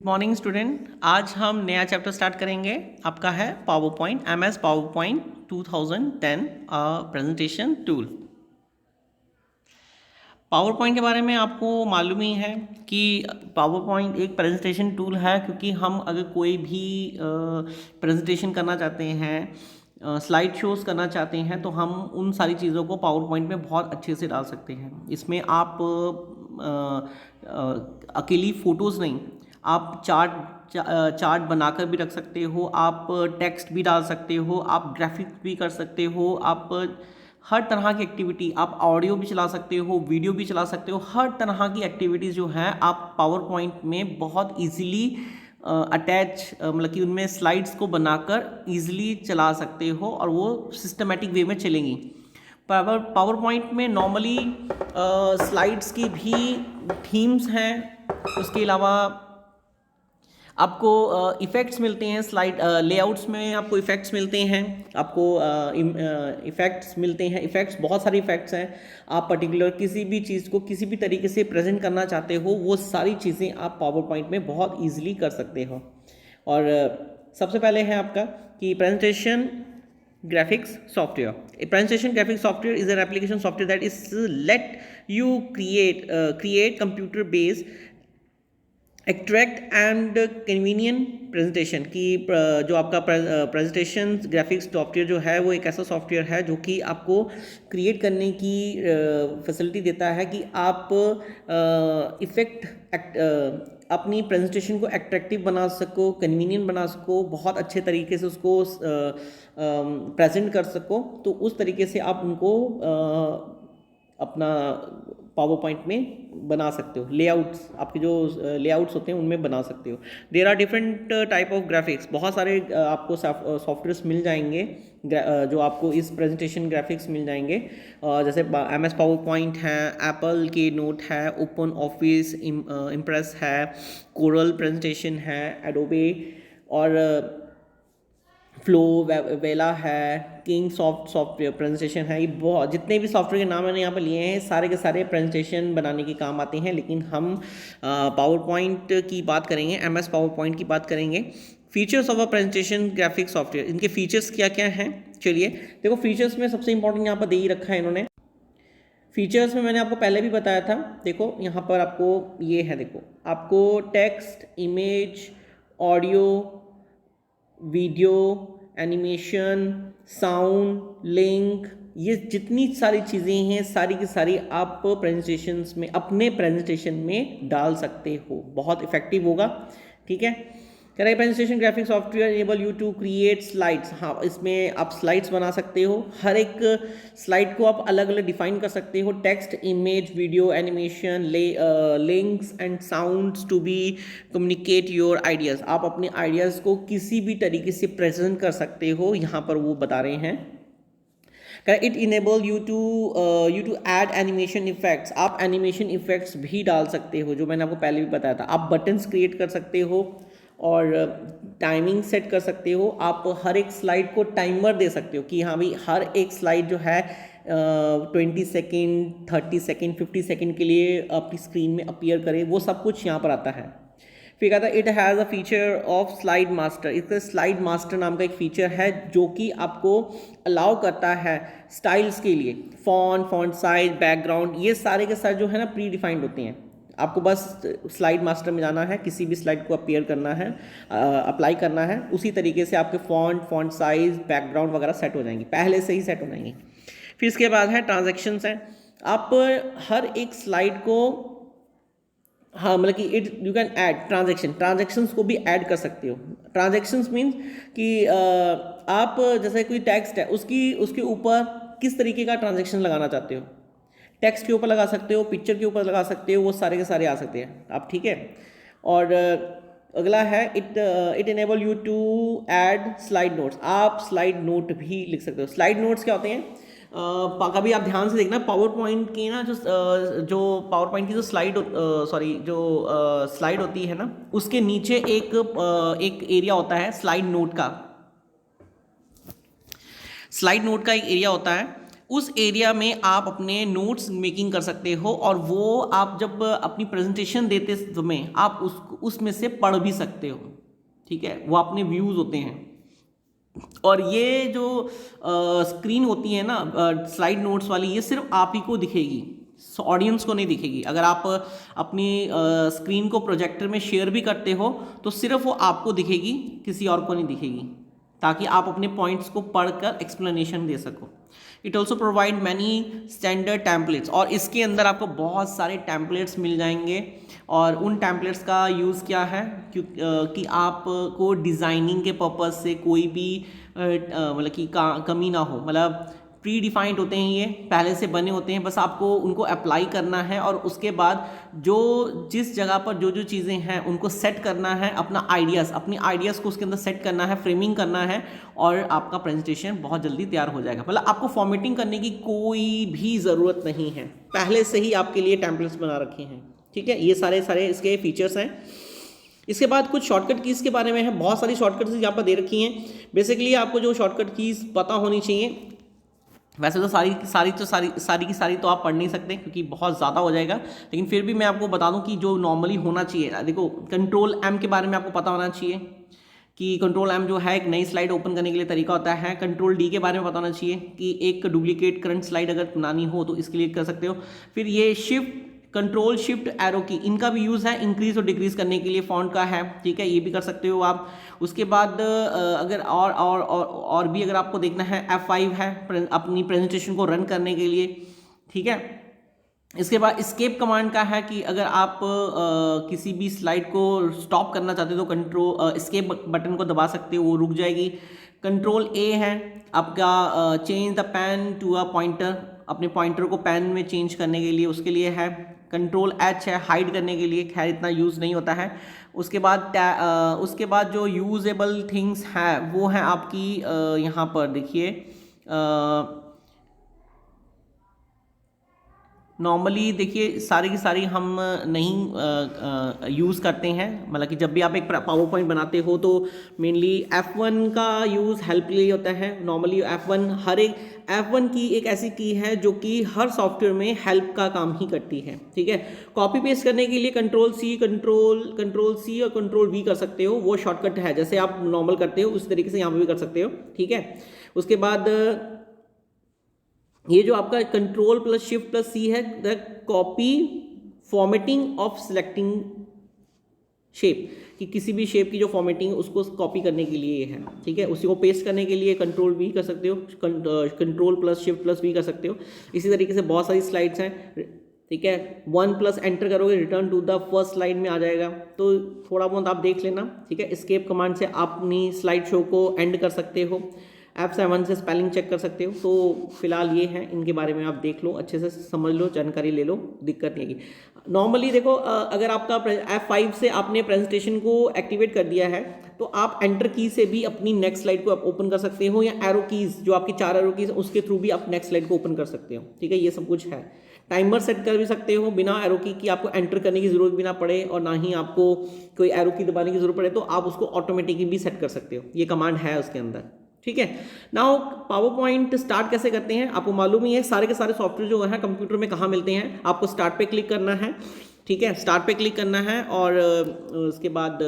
Morning student, आज हम नया चैप्टर स्टार्ट करेंगे। आपका है power point, MS power point 2010 presentation tool. Power point के बारे में आपको मालूम ही है कि पावर पॉइंट एक प्रेजेंटेशन टूल है, क्योंकि हम अगर कोई भी प्रेजेंटेशन करना चाहते हैं, स्लाइड शोज़ करना चाहते हैं, तो हम उन सारी चीज़ों को पावर पॉइंट में बहुत अच्छे से डाल सकते हैं। इसमें आप अकेली फ़ोटोज़ नहीं, आप चार्ट बनाकर भी रख सकते हो, आप टेक्स्ट भी डाल सकते हो, आप ग्राफिक्स भी कर सकते हो, आप हर तरह की एक्टिविटी, आप ऑडियो भी चला सकते हो, वीडियो भी चला सकते हो। हर तरह की एक्टिविटीज़ जो हैं आप पावर पॉइंट में बहुत इजीली अटैच, मतलब कि उनमें स्लाइड्स को बनाकर इजीली चला सकते हो और वो सिस्टमेटिक वे में चलेंगी। पावर पॉइंट में नॉर्मली स्लाइड्स की भी थीम्स हैं, उसके अलावा आपको इफ़ेक्ट्स मिलते हैं। स्लाइड लेआउट्स में आपको इफ़ेक्ट्स मिलते हैं, आपको इफ़ेक्ट्स मिलते हैं। इफ़ेक्ट्स, बहुत सारे इफ़ेक्ट्स हैं। आप पर्टिकुलर किसी भी चीज़ को किसी भी तरीके से प्रेजेंट करना चाहते हो, वो सारी चीज़ें आप पावर पॉइंट में बहुत ईजिली कर सकते हो। और सबसे पहले है आपका कि presentation graphics software. A presentation graphics software is an application software that is let you create computer based attract and convenient presentation की जो आपका प्रेजेंटेशन ग्राफिक्स सॉफ्टवेयर जो है वो एक ऐसा सॉफ्टवेयर है जो कि आपको क्रिएट करने की फैसिलिटी देता है कि आप अपनी प्रेजेंटेशन को एट्रैक्टिव बना सको, कन्वीनियंट बना सको, बहुत अच्छे तरीके से उसको प्रेजेंट कर सको। तो उस तरीके से आप उनको अपना पावर पॉइंट में बना सकते हो। लेआउट्स, आपके जो लेआउट्स होते हैं उनमें बना सकते हो। There are different type of graphics, बहुत सारे आपको सॉफ्टवेयर्स मिल जाएंगे जो आपको इस प्रेजेंटेशन ग्राफिक्स मिल जाएंगे। जैसे MS पावर पॉइंट है, एप्पल के नोट है, ओपन ऑफिस इम्प्रेस है, कोरल प्रेजेंटेशन है, एडोबे और फ्लो वेला है, किंग सॉफ्टवेयर प्रेजेंटेशन है। ये बहुत, जितने भी सॉफ्टवेयर के नाम मैंने यहाँ पर लिए हैं, सारे के सारे प्रेजेंटेशन बनाने के काम आते हैं। लेकिन हम पावर पॉइंट की बात करेंगे, MS पावर पॉइंट की बात करेंगे। Features of a presentation graphic software, इनके फीचर्स क्या क्या हैं, चलिए देखो। फीचर्स में सबसे इंपॉर्टेंट यहाँ पर दे ही रखा है इन्होंने। फीचर्स में मैंने आपको पहले भी बताया था, देखो यहाँ पर आपको ये है, देखो आपको text, image, audio, video, animation, sound, link, ये जितनी सारी चीज़ें हैं सारी की सारी आप प्रेजेंटेशंस में, अपने प्रेजेंटेशन में डाल सकते हो। बहुत इफेक्टिव होगा, ठीक है। कह रहे presentation graphic software enable you to create slides. हाँ, इसमें आप स्लाइड्स बना सकते हो। हर एक स्लाइड को आप अलग अलग डिफाइन कर सकते हो। Text, image, video, animation, links and sounds to be communicate your ideas. आप अपने आइडियाज़ को किसी भी तरीके से प्रेजेंट कर सकते हो, यहाँ पर वो बता रहे हैं। It enable you to add animation effects. आप एनिमेशन इफेक्ट्स भी डाल सकते हो, जो मैंने आपको पहले भी बताया था। आप बटन्स क्रिएट कर सकते हो और टाइमिंग सेट कर सकते हो। आप हर एक स्लाइड को टाइमर दे सकते हो कि हाँ भाई, हर एक स्लाइड जो है 20 सेकेंड, 30 सेकेंड, 50 सेकेंड के लिए आपकी स्क्रीन में अपीयर करे। वो सब कुछ यहाँ पर आता है। फिर कहता है it has a feature of slide master. इसका स्लाइड मास्टर नाम का एक फीचर है जो कि आपको अलाउ करता है स्टाइल्स के लिए, फॉन्ट साइज, बैकग्राउंड, ये सारे के सारे जो है ना प्री डिफाइंड होते हैं। आपको बस स्लाइड मास्टर में जाना है, किसी भी स्लाइड को अपीयर करना है, अप्लाई करना है, उसी तरीके से आपके फॉन्ट साइज, बैकग्राउंड वगैरह सेट हो जाएंगी, पहले से ही सेट हो जाएंगी। फिर इसके बाद है ट्रांजैक्शंस हैं। आप हर एक स्लाइड को, हाँ मतलब कि यू कैन ऐड ट्रांजैक्शंस को भी ऐड कर सकते हो। ट्रांजैक्शंस मीन्स कि आप जैसे कोई टेक्स्ट है, उसके ऊपर किस तरीके का ट्रांजैक्शन लगाना चाहते हो। टेक्स्ट के ऊपर लगा सकते हो, पिक्चर के ऊपर लगा सकते हो, वो सारे के सारे आ सकते हैं आप, ठीक है। और अगला है it enable you to add slide notes. आप स्लाइड नोट भी लिख सकते हो। स्लाइड नोट्स क्या होते हैं, कभी आप ध्यान से देखना, पावर पॉइंट की ना जो पावर पॉइंट की जो स्लाइड होती है ना, उसके नीचे एक एरिया होता है स्लाइड नोट का। स्लाइड नोट का एक एरिया होता है, उस एरिया में आप अपने नोट्स मेकिंग कर सकते हो, और वो आप जब अपनी प्रेजेंटेशन देते समय आप उसमें से पढ़ भी सकते हो, ठीक है, वो अपने व्यूज़ होते हैं। और ये जो स्क्रीन होती है ना स्लाइड नोट्स वाली, ये सिर्फ आप ही को दिखेगी, ऑडियंस को नहीं दिखेगी। अगर आप अपनी स्क्रीन को प्रोजेक्टर में शेयर भी करते हो तो सिर्फ वो आपको दिखेगी, किसी और को नहीं दिखेगी, ताकि आप अपने पॉइंट्स को पढ़कर एक्सप्लेनेशन दे सको। It also provide many standard templates, और इसके अंदर आपको बहुत सारे टैम्पलेट्स मिल जाएंगे। और उन टैम्पलेट्स का यूज़ क्या है कि आपको डिज़ाइनिंग के पर्पज़ से कोई भी मतलब कि कमी ना हो, मतलब प्री डिफाइंड होते हैं, ये पहले से बने होते हैं, बस आपको उनको अप्लाई करना है, और उसके बाद जो जिस जगह पर जो जो चीज़ें हैं उनको सेट करना है, अपनी आइडियाज़ को उसके अंदर सेट करना है, फ्रेमिंग करना है, और आपका प्रेजेंटेशन बहुत जल्दी तैयार हो जाएगा। मतलब आपको फॉर्मेटिंग करने की कोई भी ज़रूरत नहीं है, पहले से ही आपके लिए टेम्पलेट्स बना रखे हैं, ठीक है। ये सारे इसके फीचर्स हैं। इसके बाद कुछ शॉर्टकट कीज़ के बारे में है, बहुत सारी शॉर्टकट्स यहाँ पर दे रखी हैं। बेसिकली आपको जो शॉर्टकट कीज़ पता होनी चाहिए, वैसे तो सारी की सारी तो आप पढ़ नहीं सकते क्योंकि बहुत ज़्यादा हो जाएगा, लेकिन फिर भी मैं आपको बता दूं कि जो नॉर्मली होना चाहिए। देखो, कंट्रोल एम के बारे में आपको पता होना चाहिए कि कंट्रोल एम जो है एक नई स्लाइड ओपन करने के लिए तरीका होता है। कंट्रोल डी के बारे में पता होना चाहिए कि एक डुप्लीकेट करंट स्लाइड अगर बनानी हो तो इसके लिए कर सकते हो। फिर ये कंट्रोल शिफ्ट एरो की, इनका भी यूज़ है इंक्रीज और डिक्रीज करने के लिए, फॉन्ट का है, ठीक है, ये भी कर सकते हो आप। उसके बाद अगर और भी अगर आपको देखना है, F5 है अपनी प्रेजेंटेशन को रन करने के लिए, ठीक है। इसके बाद एस्केप कमांड का है कि अगर आप किसी भी स्लाइड को स्टॉप करना चाहते हो तो कंट्रोल एस्केप बटन को दबा सकते हो, वो रुक जाएगी। कंट्रोल ए है आपका change the pen to a pointer, अपने पॉइंटर को पेन में चेंज करने के लिए, उसके लिए है। कंट्रोल एच है हाइड करने के लिए, खैर इतना यूज़ नहीं होता है। उसके बाद जो यूजेबल थिंग्स है वो है आपकी यहाँ पर देखिए, नॉर्मली देखिए सारी की सारी हम नहीं यूज़ करते हैं, मतलब कि जब भी आप एक पावर पॉइंट बनाते हो तो मेनली F1 का यूज़ हेल्प के लिए होता है। नॉर्मली F1 की एक ऐसी की है जो कि हर सॉफ्टवेयर में हेल्प का काम ही करती है, ठीक है। कॉपी पेस्ट करने के लिए कंट्रोल सी और कंट्रोल V कर सकते हो, वो शॉर्टकट है, जैसे आप नॉर्मल करते हो उस तरीके से यहाँ पर भी कर सकते हो, ठीक है। उसके बाद ये जो आपका कंट्रोल प्लस शिफ्ट प्लस सी है, the copy formatting of selecting shape, कि किसी भी शेप की जो फॉर्मेटिंग है उसको कॉपी करने के लिए है, ठीक है। उसी को पेस्ट करने के लिए कंट्रोल वी कर सकते हो, control plus shift plus V कर सकते हो। इसी तरीके से बहुत सारी स्लाइड्स हैं, ठीक है। 1+ एंटर करोगे return to the first slide में आ जाएगा, तो थोड़ा बहुत आप देख लेना, ठीक है। एस्केप कमांड से आप अपनी स्लाइड शो को एंड कर सकते हो। F7 से स्पेलिंग चेक कर सकते हो। तो फिलहाल ये है, इनके बारे में आप देख लो, अच्छे से समझ लो, जानकारी ले लो, दिक्कत नहीं आएगी। नॉर्मली देखो, अगर आपका F5 से आपने प्रेजेंटेशन को एक्टिवेट कर दिया है तो आप एंटर की से भी अपनी नेक्स्ट स्लाइड को आप ओपन कर सकते हो, या एरो कीज जो आपकी 4 एरो कीज उसके थ्रू भी आप नेक्स्ट स्लाइड को ओपन कर सकते हो, ठीक है। ये सब कुछ है। टाइमर सेट कर भी सकते हो बिना एरो की, कि आपको एंटर करने की जरूरत भी ना पड़े और ना ही आपको कोई एरो की दबाने की जरूरत पड़े, तो आप उसको ऑटोमेटिकली भी सेट कर सकते हो, ये कमांड है उसके अंदर, ठीक है। नाउ पावर पॉइंट स्टार्ट कैसे करते हैं, आपको मालूम ही है, सारे के सारे सॉफ्टवेयर जो है कंप्यूटर में कहाँ मिलते हैं। आपको स्टार्ट पे क्लिक करना है, ठीक है, स्टार्ट पे क्लिक करना है, और उसके बाद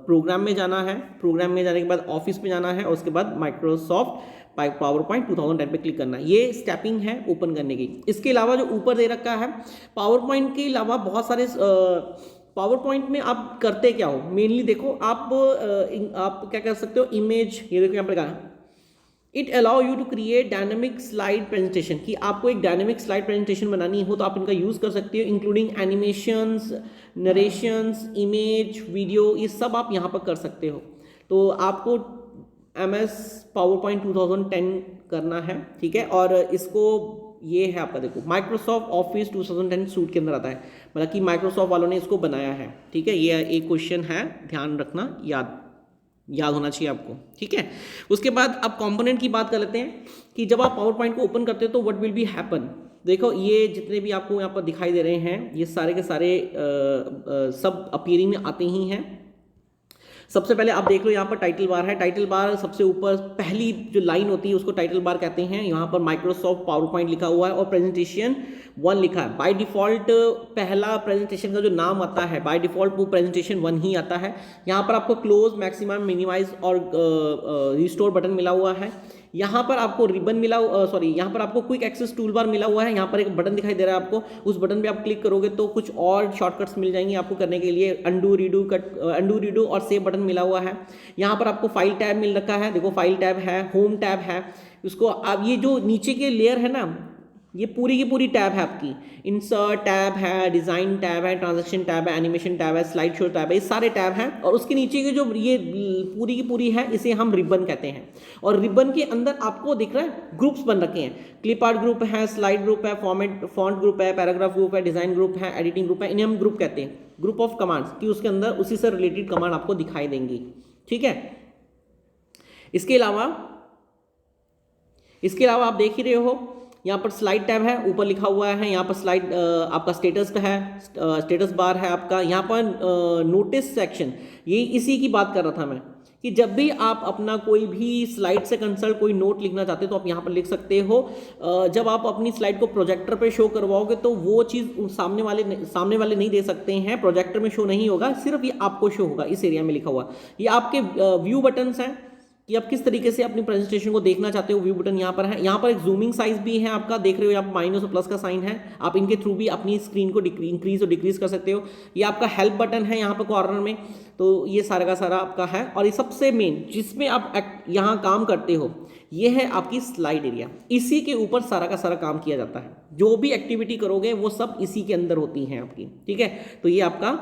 प्रोग्राम में जाना है, प्रोग्राम में जाने के बाद ऑफिस में जाना है, और उसके बाद माइक्रोसॉफ्ट पावर पॉइंट 2010 पे क्लिक करना है। ये स्टेपिंग है ओपन करने की। इसके अलावा जो ऊपर दे रखा है, पावर पॉइंट के अलावा बहुत सारे पावर पॉइंट में आप करते क्या हो, मेनली देखो आप क्या कर सकते हो, इमेज, ये देखो यहाँ पर कहा it allow you to create dynamic slide presentation, कि आपको एक डायनेमिक स्लाइड प्रेजेंटेशन बनानी हो तो आप इनका यूज़ कर सकते हो, including animations, narrations, image, video, ये सब आप यहाँ पर कर सकते हो। तो आपको MS पावर पॉइंट 2010 करना है, ठीक है। और इसको ये है आपका, देखो माइक्रोसॉफ्ट ऑफिस 2010 सूट के अंदर आता है, मतलब कि माइक्रोसॉफ्ट वालों ने इसको बनाया है, ठीक है। ये एक क्वेश्चन है, ध्यान रखना, याद होना चाहिए आपको, ठीक है। उसके बाद अब कंपोनेंट की बात कर लेते हैं कि जब आप पावर पॉइंट को ओपन करते हो तो व्हाट विल बी हैपन। देखो, ये जितने भी आपको यहाँ पर दिखाई दे रहे हैं, ये सारे के सारे सब अपीयरिंग में आते ही हैं। सबसे पहले आप देख लो यहाँ पर टाइटल बार है। टाइटल बार सबसे ऊपर पहली जो लाइन होती है उसको टाइटल बार कहते हैं। यहाँ पर माइक्रोसॉफ्ट पावर पॉइंट लिखा हुआ है और प्रेजेंटेशन 1 लिखा है। बाय डिफॉल्ट पहला प्रेजेंटेशन का जो नाम आता है बाय डिफॉल्ट वो प्रेजेंटेशन 1 ही आता है। यहाँ पर आपको क्लोज, मैक्सिमम, मिनिमाइज और रिस्टोर बटन मिला हुआ है। यहाँ पर आपको रिबन मिला, यहाँ पर आपको क्विक एक्सेस टूल बार मिला हुआ है। यहाँ पर एक बटन दिखाई दे रहा है आपको, उस बटन पे आप क्लिक करोगे तो कुछ और शॉर्टकट्स मिल जाएंगे आपको करने के लिए। अंडू, रीडू और सेव बटन मिला हुआ है। यहाँ पर आपको फाइल टैब मिल रखा है, देखो फाइल टैब है, होम टैब है। उसको अब ये जो नीचे के लेयर है ना, ये पूरी की पूरी टैब है आपकी। इंसर्ट टैब है, डिज़ाइन टैब है, ट्रांजैक्शन टैब है, एनिमेशन टैब है, स्लाइड शो टैब है, ये सारे टैब हैं। और उसके नीचे की जो ये पूरी की पूरी है इसे हम रिबन कहते हैं। और रिबन के अंदर आपको दिख रहा है ग्रुप्स बन रखे हैं। क्लिप आर्ट ग्रुप है, स्लाइड ग्रुप है, फॉन्ट ग्रुप है, पैराग्राफ ग्रुप है, डिज़ाइन ग्रुप है, एडिटिंग ग्रुप है। इन्हें हम ग्रुप कहते हैं, ग्रुप ऑफ कमांड्स कि उसके अंदर उसी से रिलेटेड कमांड आपको दिखाई देंगी। ठीक है, इसके अलावा आप देख ही रहे हो यहाँ पर स्लाइड टैब है, ऊपर लिखा हुआ है। यहाँ पर स्लाइड आपका स्टेटस है, स्टेटस बार है आपका। यहाँ पर नोटिस सेक्शन, ये इसी की बात कर रहा था मैं कि जब भी आप अपना कोई भी स्लाइड से कंसल्ट कोई नोट लिखना चाहते हो तो आप यहाँ पर लिख सकते हो। जब आप अपनी स्लाइड को प्रोजेक्टर पे शो करवाओगे तो वो चीज़ सामने वाले नहीं दे सकते हैं, प्रोजेक्टर में शो नहीं होगा, सिर्फ ये आपको शो होगा। इस एरिया में लिखा हुआ ये आपके व्यू बटन्स हैं कि आप किस तरीके से अपनी प्रेजेंटेशन को देखना चाहते हो। व्यू बटन यहाँ पर है। यहाँ पर एक जूमिंग साइज भी है आपका, देख रहे हो यहाँ पर माइनस और प्लस का साइन है। आप इनके थ्रू भी अपनी स्क्रीन को इंक्रीज और डिक्रीज कर सकते हो। ये आपका हेल्प बटन है यहाँ पर कॉर्नर में। तो ये सारा का सारा आपका है। और ये सबसे मेन जिसमें आप यहाँ काम करते हो ये है आपकी स्लाइड एरिया। इसी के ऊपर सारा का सारा काम किया जाता है। जो भी एक्टिविटी करोगे वो सब इसी के अंदर होती हैं आपकी। ठीक है, तो ये आपका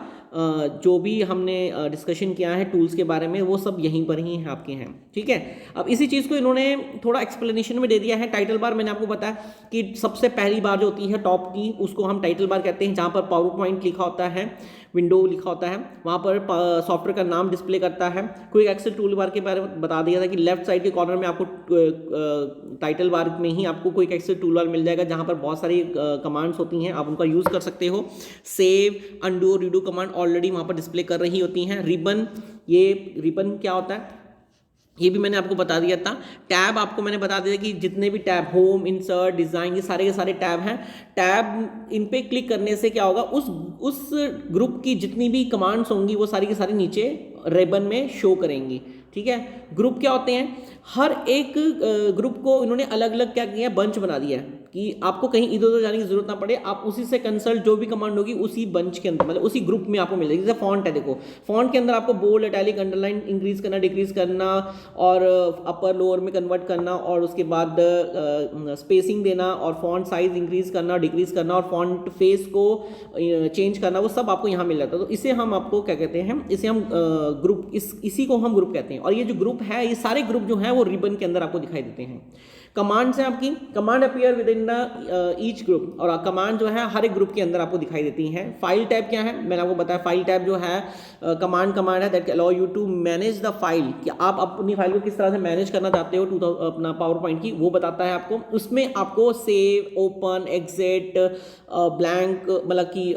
जो भी हमने डिस्कशन किया है टूल्स के बारे में वो सब यहीं पर ही आपके हैं। ठीक है, अब इसी चीज़ को इन्होंने थोड़ा एक्सप्लेनेशन में दे दिया है। टाइटल बार मैंने आपको बताया कि सबसे पहली बार जो होती है टॉप की उसको हम टाइटल बार कहते हैं, जहाँ पर पावर पॉइंट लिखा होता है, विंडो लिखा होता है, वहाँ पर सॉफ्टवेयर का नाम डिस्प्ले करता है। क्विक एक्सेस टूल बार के बारे में बता दिया था कि लेफ्ट साइड के कॉर्नर में आपको टाइटल बार में ही आपको क्विक एक्सेस टूल बार मिल जाएगा, जहाँ पर बहुत सारी कमांड्स होती हैं, आप उनका यूज़ कर सकते हो। Save, undo, redo command already वहाँ पर डिस्प्ले कर रही होती हैं। रिबन, ये रिबन क्या होता है ये भी मैंने आपको बता दिया था। टैब आपको मैंने बता दिया कि जितने भी टैब, होम, इंसर्ट, डिज़ाइन, ये सारे के सारे टैब हैं। टैब इन पे क्लिक करने से क्या होगा, उस ग्रुप की जितनी भी कमांड्स होंगी वो सारी की सारी नीचे रिबन में शो करेंगी। ठीक है, ग्रुप क्या होते हैं, हर एक ग्रुप को इन्होंने अलग अलग क्या किया है, बंच बना दिया है कि आपको कहीं इधर उधर जाने की जरूरत ना पड़े। आप उसी से कंसल्ट जो भी कमांड होगी उसी बंच के अंदर, मतलब उसी ग्रुप में आपको मिल जाएगी। जैसे फॉन्ट है, देखो फॉन्ट के अंदर आपको बोल्ड, इटैलिक, अंडरलाइन इंक्रीज करना, डिक्रीज करना और अपर लोअर में कन्वर्ट करना और उसके बाद स्पेसिंग देना और फॉन्ट साइज इंक्रीज करना, डिक्रीज करना और फॉन्ट फेस को चेंज करना, वो सब आपको यहाँ मिल जाता है। तो इसे हम आपको क्या कहते हैं, इसे हम ग्रुप, इसी को हम ग्रुप कहते हैं। और ये जो ग्रुप है, ये सारे ग्रुप जो हैं वो रिबन के अंदर आपको दिखाई देते हैं। कमांड्स हैं आपकी, command appear with in the each group, और कमांड जो है हर एक ग्रुप के अंदर आपको दिखाई देती हैं। फाइल टैब क्या है, मैंने आपको बताया। फाइल टैब जो है कमांड है that allow you to manage the file, कि आप अपनी फाइल को किस तरह से मैनेज करना चाहते हो अपना पावर पॉइंट की, वो बताता है आपको। उसमें आपको सेव, ओपन, एग्जिट, ब्लैंक, मतलब कि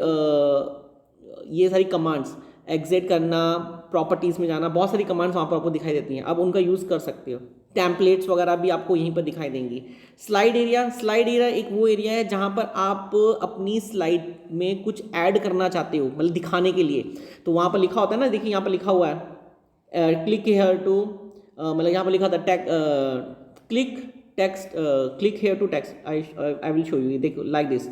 ये सारी कमांड्स, एग्जिट करना, प्रॉपर्टीज़ में जाना, बहुत सारी कमांड्स वहाँ पर आपको दिखाई देती हैं। आप उनका यूज़ कर सकते हो। टेम्पलेट्स वगैरह भी आपको यहीं पर दिखाई देंगी। स्लाइड एरिया एक वो एरिया है जहाँ पर आप अपनी स्लाइड में कुछ ऐड करना चाहते हो, मतलब दिखाने के लिए। तो वहाँ पर लिखा होता है ना, देखिए यहाँ पर लिखा हुआ है क्लिक हेयर टू, मतलब यहाँ पर लिखा था click here to text, I will show you, देखो like this,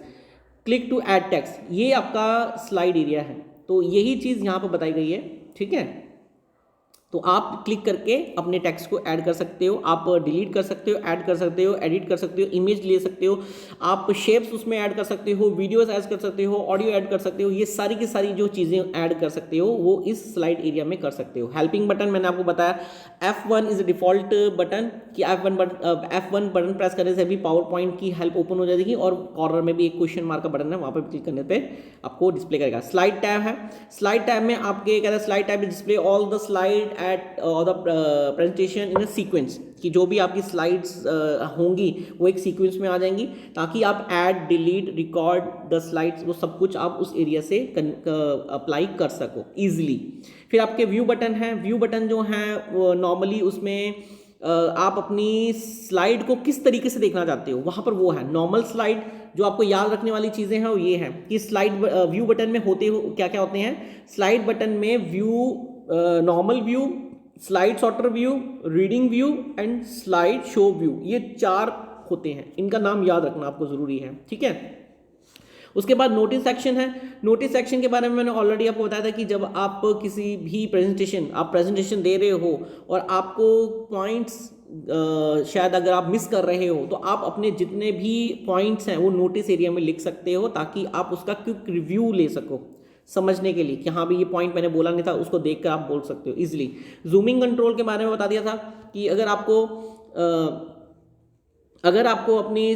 click to add text, ये आपका स्लाइड एरिया है। तो यही चीज़ यहाँ पर बताई गई है। ठीक है, तो आप क्लिक करके अपने टेक्स्ट को ऐड कर सकते हो, आप डिलीट कर सकते हो, ऐड कर सकते हो, एडिट कर सकते हो, इमेज ले सकते हो, आप शेप्स उसमें ऐड कर सकते हो, वीडियोस ऐड कर सकते हो, ऑडियो ऐड कर सकते हो। ये सारी की सारी जो चीज़ें ऐड कर सकते हो वो इस स्लाइड एरिया में कर सकते हो। हेल्पिंग बटन मैंने आपको बताया, F1 इज डिफॉल्ट बटन, कि F1 बटन प्रेस करने से भी पावर पॉइंट की हेल्प ओपन हो जाएगी। और कॉर्नर में भी एक क्वेश्चन मार्क का बटन है, वहाँ पर क्लिक करने पर आपको डिस्प्ले करेगा। स्लाइड टैब है, स्लाइड टैब में आपके कहते हैं slide tab display all the slide at और the presentation in a sequence, कि जो भी आपकी स्लाइड्स होंगी वो एक सीक्वेंस में आ जाएंगी, ताकि आप add, delete, record the slides, वो सब कुछ आप उस एरिया से अप्लाई कर सको ईजिली। फिर आपके व्यू बटन है। व्यू बटन जो है नॉर्मली उसमें आप अपनी स्लाइड को किस तरीके से देखना चाहते हो, वहाँ पर वो है। नॉर्मल स्लाइड जो आपको याद रखने वाली चीज़ें हैं वो ये हैं कि स्लाइड व्यू बटन में होते हो क्या क्या होते हैं। स्लाइड बटन में view, normal view, slide sorter view, reading view and slide show view, ये 4 होते हैं। इनका नाम याद रखना आपको ज़रूरी है, ठीक है। उसके बाद नोटिस सेक्शन है। नोटिस सेक्शन के बारे में मैंने ऑलरेडी आपको बताया था कि जब आप किसी भी प्रेजेंटेशन दे रहे हो और आपको पॉइंट्स शायद अगर आप मिस कर रहे हो, तो आप अपने जितने भी पॉइंट्स हैं वो नोटिस एरिया में लिख सकते हो, ताकि आप उसका क्विक रिव्यू ले सको समझने के लिए कि हाँ भी ये पॉइंट मैंने बोला नहीं था, उसको देख कर आप बोल सकते हो इजीली। जूमिंग कंट्रोल के बारे में बता दिया था कि अगर आपको अपनी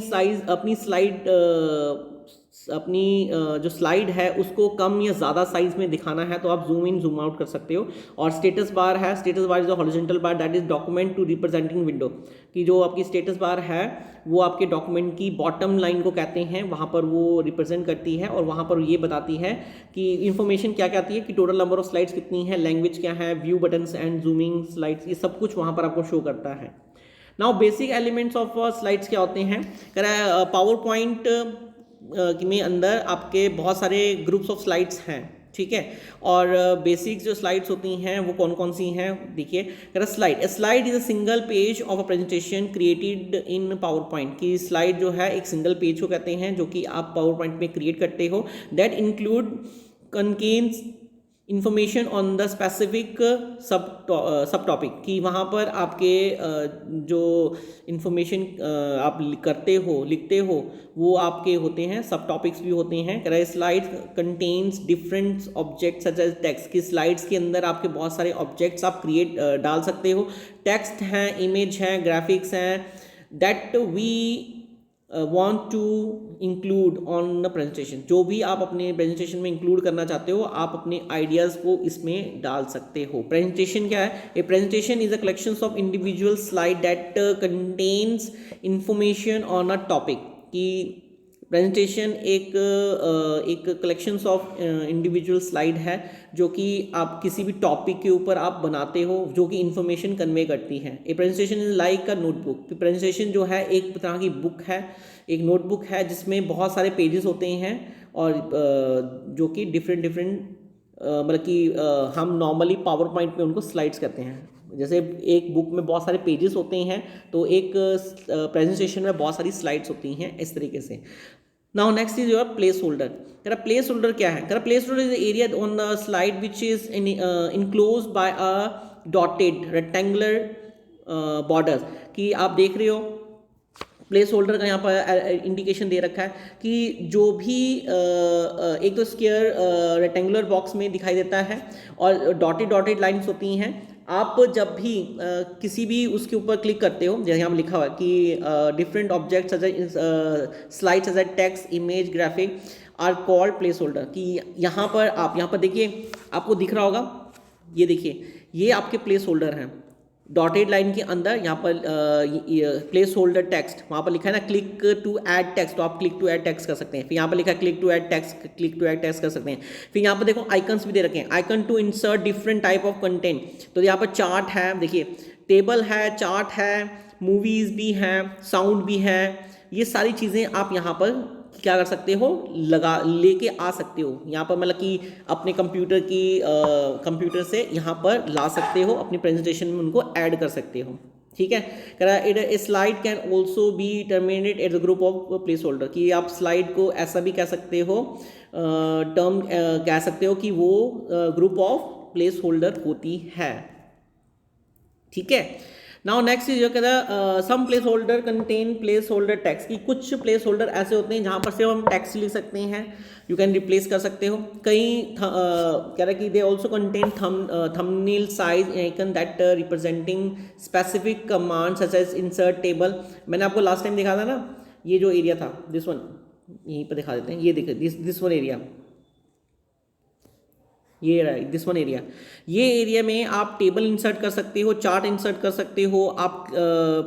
जो स्लाइड है उसको कम या ज़्यादा साइज में दिखाना है, तो आप जूम इन जूम आउट कर सकते हो। और स्टेटस बार है। Status bar is a horizontal bar that is document to representing window, कि जो आपकी स्टेटस बार है वो आपके डॉक्यूमेंट की बॉटम लाइन को कहते हैं, वहाँ पर वो रिप्रेजेंट करती है और वहाँ पर ये बताती है कि इन्फॉर्मेशन क्या कहती है, कि टोटल नंबर ऑफ स्लाइड्स कितनी है, लैंग्वेज क्या है, view buttons and zooming slides, ये सब कुछ वहाँ पर आपको शो करता है। Now basic elements of slides क्या होते हैं। पावर पॉइंट में अंदर आपके बहुत सारे ग्रुप्स ऑफ स्लाइड्स हैं, ठीक है। और बेसिक जो स्लाइड्स होती हैं वो कौन कौन सी हैं, देखिए। Slide is a single page of a presentation created in power point, की स्लाइड जो है एक सिंगल पेज को कहते हैं जो कि आप पावर पॉइंट में क्रिएट करते हो। That include contains information on the specific सब टॉपिक, कि वहाँ पर आपके जो इंफॉर्मेशन आप लिखते हो वो आपके होते हैं, सब टॉपिक्स भी होते हैं। Slide contains different objects such as text, की स्लाइड्स के अंदर आपके बहुत सारे ऑब्जेक्ट्स आप डाल सकते हो। टेक्स्ट हैं, इमेज हैं, ग्राफिक्स हैं, that we want to include on the presentation, जो भी आप अपने प्रेजेंटेशन में इंक्लूड करना चाहते हो आप अपने आइडियाज़ को इसमें डाल सकते हो। प्रेजेंटेशन क्या है? ए presentation is a collection of individual slide that contains information on a topic, की प्रेजेंटेशन एक कलेक्शंस ऑफ इंडिविजुअल स्लाइड है जो कि आप किसी भी टॉपिक के ऊपर आप बनाते हो, जो कि इंफॉर्मेशन कन्वे करती है। ए presentation is like a notebook, presentation जो है एक तरह की बुक है, एक नोटबुक है जिसमें बहुत सारे पेजेस होते हैं और जो कि डिफरेंट मतलब कि हम नॉर्मली पावर पॉइंट में उनको स्लाइड्स कहते हैं। जैसे एक बुक में बहुत सारे पेजेस होते हैं, तो एक प्रेजेंटेशन में बहुत सारी स्लाइड्स होती हैं, इस तरीके से। Now next is your place holder. Place holder क्या है? Place holder is area on the slide which is enclose by a dotted rectangular border, कि आप देख रहे हो प्लेस होल्डर का यहाँ पर इंडिकेशन दे रखा है कि जो भी एक तो स्क्वायर रेक्टेंगुलर बॉक्स में दिखाई देता है और डॉटेड लाइन्स होती हैं। आप जब भी किसी भी उसके ऊपर क्लिक करते हो, जैसे यहाँ पर लिखा हुआ है कि different objects slides as text, image, graphic are called place holder, कि यहाँ पर देखिए, आपको दिख रहा होगा, ये देखिए, ये आपके प्लेस होल्डर हैं। डॉटेड लाइन के अंदर यहाँ पर प्लेस होल्डर टेक्स्ट, वहाँ पर लिखा है ना क्लिक टू ऐड टेक्स्ट, तो आप क्लिक टू ऐड टेक्स्ट कर सकते हैं। फिर यहाँ पर लिखा है क्लिक टू ऐड टेक्स्ट कर सकते हैं। फिर यहाँ पर देखो आइकन्स भी दे रखे हैं, icon to insert different type of content, तो यहाँ पर चार्ट है, देखिए टेबल है, चार्ट है, मूवीज़ भी हैं, साउंड भी है, ये सारी चीज़ें आप यहाँ पर क्या कर सकते हो, लेके आ सकते हो। यहाँ पर मतलब कि अपने कंप्यूटर से यहाँ पर ला सकते हो, अपनी प्रेजेंटेशन में उनको ऐड कर सकते हो, ठीक है। A slide can also be terminated as a group of place holder, कि आप स्लाइड को ऐसा भी कह सकते हो, कह सकते हो कि वो ग्रुप ऑफ प्लेस होल्डर होती है, ठीक है। नाउ नेक्स्ट इज जो कहता है some place holder contain place holder text, की कुछ प्लेस होल्डर ऐसे होते हैं जहाँ पर सिर्फ हम टेक्स्ट लिख सकते हैं, यू कैन रिप्लेस कर सकते हो। कई कह रहा है कि they also contain thumbnail size icon that representing specific command such as insert table. मैंने आपको लास्ट टाइम दिखा था ना, ये जो एरिया था, दिस वन, यहीं पर दिखा देते हैं, ये देखिए दिस वन एरिया, ये रहा दिस वन एरिया। ये एरिया में आप टेबल इंसर्ट कर सकते हो, चार्ट इंसर्ट कर सकते हो, आप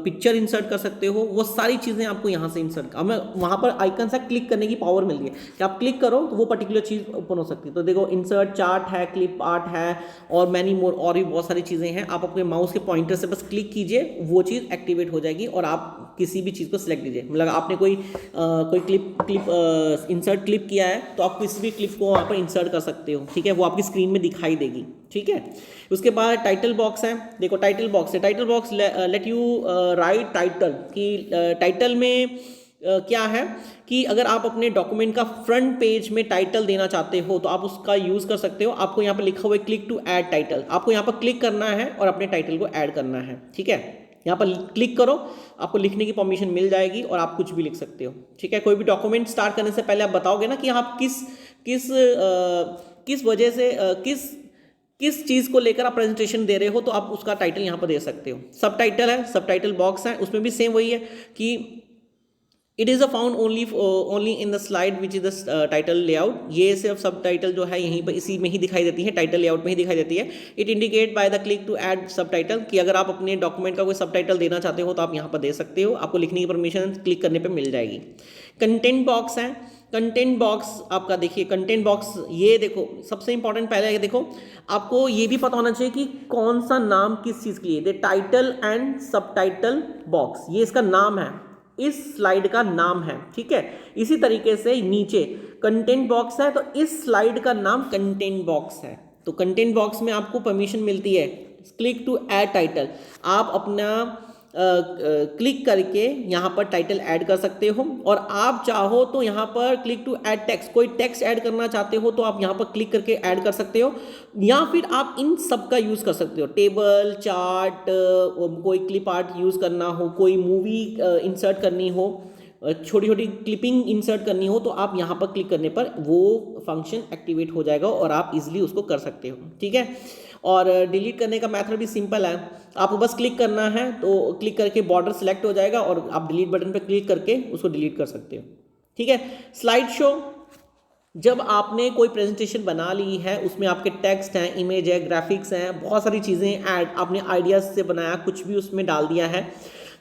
पिक्चर इंसर्ट कर सकते हो, वो सारी चीज़ें आपको यहाँ से इंसर्ट, हमें वहाँ पर आइकन से क्लिक करने की पावर मिल रही है कि आप क्लिक करो तो वो पर्टिकुलर चीज़ ओपन हो सकती है। तो देखो इंसर्ट चार्ट है, क्लिप आर्ट है और मैनी मोर, और भी बहुत सारी चीज़ें हैं। आप अपने माउस के पॉइंटर से बस क्लिक कीजिए, वो चीज़ एक्टिवेट हो जाएगी और आप किसी भी चीज़ को सिलेक्ट कीजिए। मतलब आपने कोई क्लिप इंसर्ट क्लिप किया है तो आप किसी भी क्लिप को वहाँ पर इंसर्ट कर सकते हो, ठीक है, वो आपकी स्क्रीन में दिखाई देगी, ठीक है। उसके बाद टाइटल बॉक्स है, देखो टाइटल बॉक्स है, title box let you right title, कि टाइटल में क्या है कि अगर आप अपने डॉक्यूमेंट का फ्रंट पेज में टाइटल देना चाहते हो तो आप उसका यूज़ कर सकते हो। आपको यहाँ पर लिखा हुआ है क्लिक टू ऐड टाइटल, आपको यहाँ पर क्लिक करना है और अपने टाइटल को ऐड करना है, ठीक है। यहाँ पर क्लिक करो, आपको लिखने की परमिशन मिल जाएगी और आप कुछ भी लिख सकते हो, ठीक है। कोई भी डॉक्यूमेंट स्टार्ट करने से पहले आप बताओगे ना कि आप किस वजह से किस चीज़ को लेकर आप प्रेजेंटेशन दे रहे हो, तो आप उसका टाइटल यहाँ पर दे सकते हो। सब टाइटल है, सब टाइटल बॉक्स है, उसमें भी सेम वही है कि it is a found only in the slide which is the title layout. ये सिर्फ सब टाइटल जो है यहीं पर इसी में ही दिखाई देती है, टाइटल लेआउट में ही दिखाई देती है। It indicate by the click to add subtitle, कि अगर आप अपने डॉक्यूमेंट का कोई सब टाइटल देना चाहते हो तो आप यहाँ पर दे सकते हो, आपको लिखने की परमिशन क्लिक करने पर मिल जाएगी। कंटेंट बॉक्स है, कंटेंट बॉक्स आपका देखिए, कंटेंट बॉक्स ये देखो सबसे इंपॉर्टेंट पहले देखो, आपको ये भी पता होना चाहिए कि कौन सा नाम किस चीज़ के लिए, द टाइटल एंड सब टाइटल बॉक्स, ये इसका नाम है, इस स्लाइड का नाम है, ठीक है। इसी तरीके से नीचे कंटेंट बॉक्स है तो इस स्लाइड का नाम कंटेंट बॉक्स है। तो कंटेंट बॉक्स में आपको परमिशन मिलती है क्लिक टू ऐड टाइटल, आप अपना क्लिक करके यहाँ पर टाइटल ऐड कर सकते हो, और आप चाहो तो यहाँ पर क्लिक टू ऐड टेक्स्ट, कोई टेक्स्ट ऐड करना चाहते हो तो आप यहाँ पर क्लिक करके ऐड कर सकते हो, या फिर आप इन सब का यूज़ कर सकते हो, टेबल चार्ट, कोई क्लिप आर्ट यूज़ करना हो, कोई मूवी इंसर्ट करनी हो, छोटी छोटी क्लिपिंग इंसर्ट करनी हो, तो आप यहाँ पर क्लिक करने पर वो फंक्शन एक्टिवेट हो जाएगा और आप इजीली उसको कर सकते हो, ठीक है। और डिलीट करने का मेथड भी सिंपल है, आपको बस क्लिक करना है तो क्लिक करके बॉर्डर सेलेक्ट हो जाएगा और आप डिलीट बटन पर क्लिक करके उसको डिलीट कर सकते हो, ठीक है। स्लाइड शो, जब आपने कोई प्रेजेंटेशन बना ली है, उसमें आपके टेक्स्ट हैं, इमेज है, ग्राफिक्स हैं, बहुत सारी चीज़ें ऐड आपने आइडियाज़ से बनाया, कुछ भी उसमें डाल दिया है,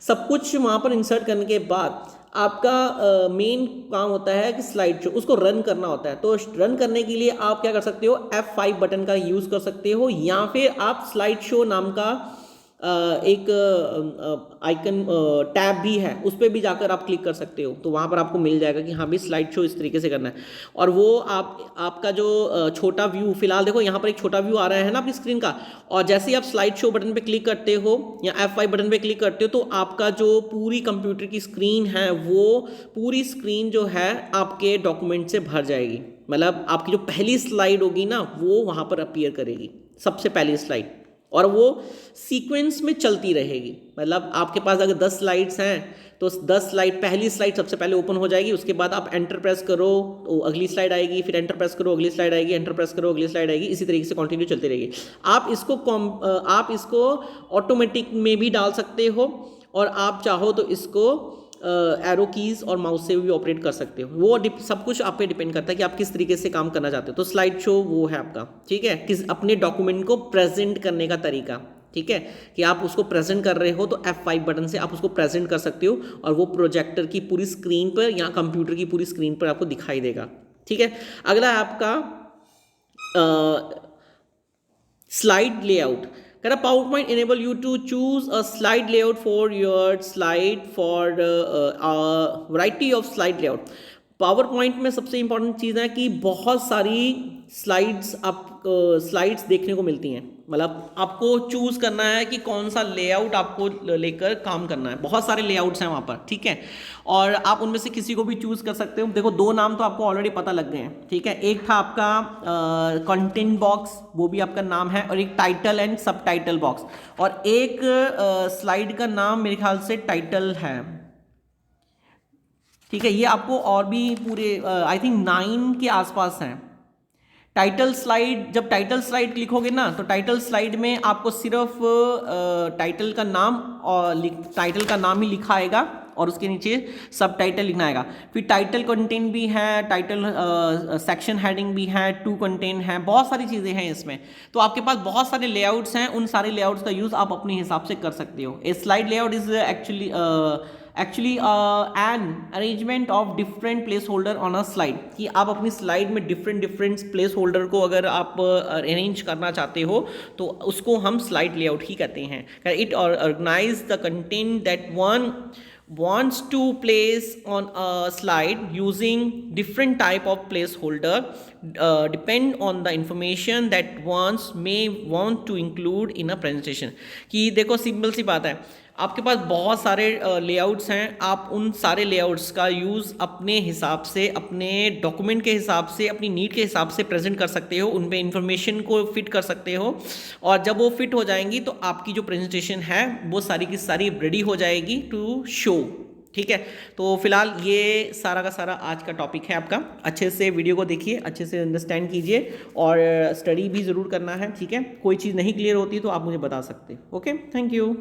सब कुछ वहाँ पर इंसर्ट करने के बाद आपका मेन काम होता है कि स्लाइड शो, उसको रन करना होता है। तो रन करने के लिए आप क्या कर सकते हो, F5 बटन का यूज़ कर सकते हो, या फिर आप स्लाइड शो नाम का एक आइकन टैब भी है, उस पर भी जाकर आप क्लिक कर सकते हो, तो वहाँ पर आपको मिल जाएगा कि हाँ भी स्लाइड शो इस तरीके से करना है। और वो आपका जो छोटा व्यू, फिलहाल देखो यहाँ पर एक छोटा व्यू आ रहा है ना अपनी स्क्रीन का, और जैसे ही आप स्लाइड शो बटन पे क्लिक करते हो या F5 बटन पे क्लिक करते हो तो आपका जो पूरी कंप्यूटर की स्क्रीन है, वो पूरी स्क्रीन जो है आपके डॉक्यूमेंट से भर जाएगी। मतलब आपकी जो पहली स्लाइड होगी ना, वो वहाँ पर अपीयर करेगी, सबसे पहली स्लाइड, और वो सीक्वेंस में चलती रहेगी। मतलब आपके पास अगर 10 स्लाइड्स हैं तो 10 स्लाइड, पहली स्लाइड सबसे पहले ओपन हो जाएगी, उसके बाद आप एंटर प्रेस करो तो अगली स्लाइड आएगी, फिर एंटर प्रेस करो अगली स्लाइड आएगी, एंटर प्रेस करो अगली स्लाइड आएगी, इसी तरीके से कंटिन्यू चलती रहेगी। आप इसको ऑटोमेटिक में भी डाल सकते हो, और आप चाहो तो इसको एरो कीज़ और माउस से भी ऑपरेट कर सकते हो। वो सब कुछ आप पे डिपेंड करता है कि आप किस तरीके से काम करना चाहते हो। तो स्लाइड शो वो है आपका, ठीक है, किस अपने डॉक्यूमेंट को प्रेजेंट करने का तरीका, ठीक है, कि आप उसको प्रेजेंट कर रहे हो तो F5 बटन से आप उसको प्रेजेंट कर सकते हो और वो प्रोजेक्टर की पूरी स्क्रीन पर या कंप्यूटर की पूरी स्क्रीन पर आपको दिखाई देगा, ठीक है। अगला है आपका slide layout. Can a PowerPoint enable you to choose a slide layout for your slide for a variety of slide layout? PowerPoint में सबसे इंपॉर्टेंट चीज़ है कि बहुत सारी स्लाइड्स देखने को मिलती हैं। मतलब आपको चूज़ करना है कि कौन सा लेआउट आपको लेकर काम करना है। बहुत सारे लेआउट्स हैं वहाँ पर, ठीक है, और आप उनमें से किसी को भी चूज़ कर सकते हो। देखो 2 नाम तो आपको ऑलरेडी पता लग गए हैं, ठीक है। एक था आपका कंटेंट बॉक्स, वो भी आपका नाम है, और एक टाइटल एंड सब टाइटल बॉक्स, और एक स्लाइड का नाम मेरे ख्याल से टाइटल है, ठीक है। ये आपको और भी पूरे आई थिंक 9 के आसपास हैं। टाइटल स्लाइड, जब टाइटल स्लाइड लिखोगे ना तो टाइटल स्लाइड में आपको सिर्फ टाइटल का नाम और टाइटल का नाम ही लिखा आएगा, और उसके नीचे सब टाइटल लिखना आएगा। फिर टाइटल कंटेंट भी है, टाइटल सेक्शन हेडिंग भी है, टू कंटेंट है, बहुत सारी चीज़ें हैं इसमें। तो आपके पास बहुत सारे लेआउट्स हैं, उन सारे लेआउट्स का यूज़ आप अपने हिसाब से कर सकते हो। A slide layout is actually an arrangement of different placeholder on a slide, कि आप अपनी स्लाइड में डिफरेंट प्लेस होल्डर को अगर आप अरेंज करना चाहते हो तो उसको हम स्लाइड लेआउट ही कहते हैं। It organize the content that one wants to place on a slide using different type of placeholder depend on the information that ones may want to include in a presentation। कि देखो simple सी बात है, आपके पास बहुत सारे layouts हैं, आप उन सारे लेआउट्स का यूज़ अपने हिसाब से, अपने डॉक्यूमेंट के हिसाब से, अपनी नीड के हिसाब से प्रेजेंट कर सकते हो, उन पे इंफॉर्मेशन को फिट कर सकते हो, और जब वो फिट हो जाएंगी तो आपकी जो प्रेजेंटेशन है वो सारी की सारी रेडी हो जाएगी टू शो। ठीक है, तो फिलहाल ये सारा का सारा आज का टॉपिक है आपका। अच्छे से वीडियो को देखिए, अच्छे से अंडरस्टैंड कीजिए और स्टडी भी ज़रूर करना है। ठीक है, कोई चीज़ नहीं क्लियर होती तो आप मुझे बता सकते। Okay, thank you.